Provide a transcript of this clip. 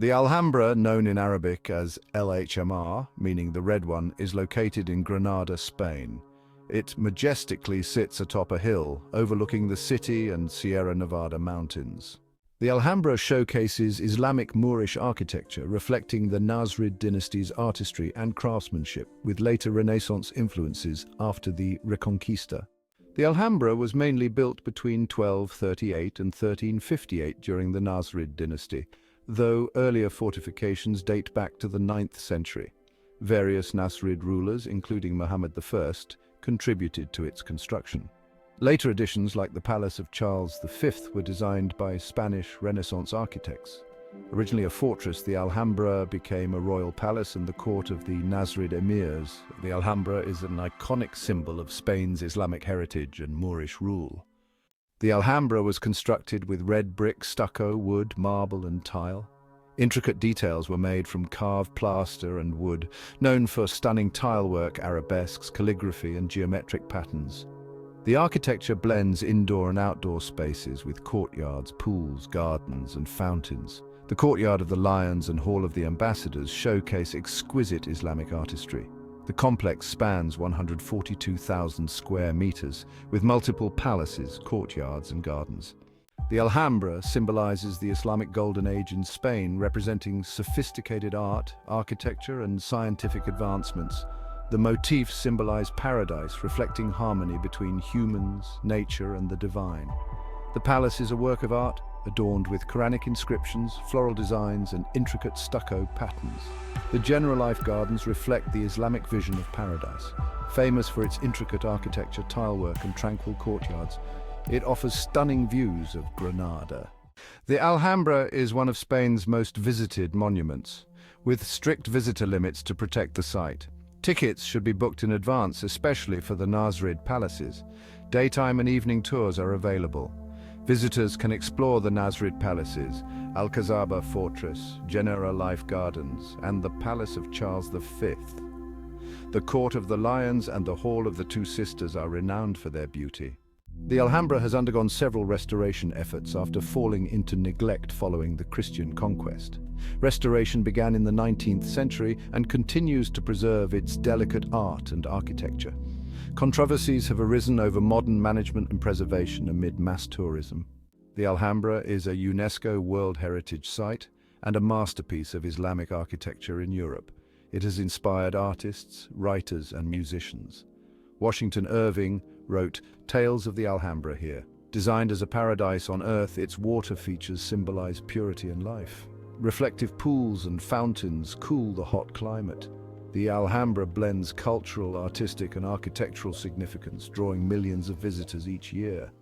The Alhambra, known in Arabic as LHMR, meaning the red one, is located in Granada, Spain. It majestically sits atop a hill, overlooking the city and Sierra Nevada mountains. The Alhambra showcases Islamic Moorish architecture, reflecting the Nasrid dynasty's artistry and craftsmanship, with later Renaissance influences after the Reconquista. The Alhambra was mainly built between 1238 and 1358 during the Nasrid dynasty, though earlier fortifications date back to the 9th century. Various Nasrid rulers, including Muhammad I, contributed to its construction. Later additions, like the Palace of Charles V, were designed by Spanish Renaissance architects. Originally a fortress, the Alhambra became a royal palace and the court of the Nasrid emirs. The Alhambra is an iconic symbol of Spain's Islamic heritage and Moorish rule. The Alhambra was constructed with red brick, stucco, wood, marble, and tile. Intricate details were made from carved plaster and wood, known for stunning tilework, arabesques, calligraphy, and geometric patterns. The architecture blends indoor and outdoor spaces with courtyards, pools, gardens, and fountains. The courtyard of the Lions and Hall of the Ambassadors showcase exquisite Islamic artistry. The complex spans 142,000 square meters, with multiple palaces, courtyards, and gardens. The Alhambra symbolizes the Islamic Golden Age in Spain, representing sophisticated art, architecture, and scientific advancements. The motifs symbolize paradise, reflecting harmony between humans, nature, and the divine. The palace is a work of art, adorned with Quranic inscriptions, floral designs, and intricate stucco patterns. The general life gardens reflect the Islamic vision of paradise. Famous for its intricate architecture, tilework, and tranquil courtyards, it offers stunning views of Granada. The Alhambra is one of Spain's most visited monuments, with strict visitor limits to protect the site. Tickets should be booked in advance, especially for the Nasrid palaces. Daytime and evening tours are available. Visitors can explore the Nasrid palaces, Alcazaba Fortress, Genera Life Gardens, and the Palace of Charles V. The Court of the Lions and the Hall of the Two Sisters are renowned for their beauty. The Alhambra has undergone several restoration efforts after falling into neglect following the Christian conquest. Restoration began in the 19th century and continues to preserve its delicate art and architecture. Controversies have arisen over modern management and preservation amid mass tourism. The Alhambra is a UNESCO World Heritage Site and a masterpiece of Islamic architecture in Europe. It has inspired artists, writers, and musicians. Washington Irving wrote Tales of the Alhambra here. Designed as a paradise on earth, its water features symbolize purity and life. Reflective pools and fountains cool the hot climate. The Alhambra blends cultural, artistic, and architectural significance, drawing millions of visitors each year.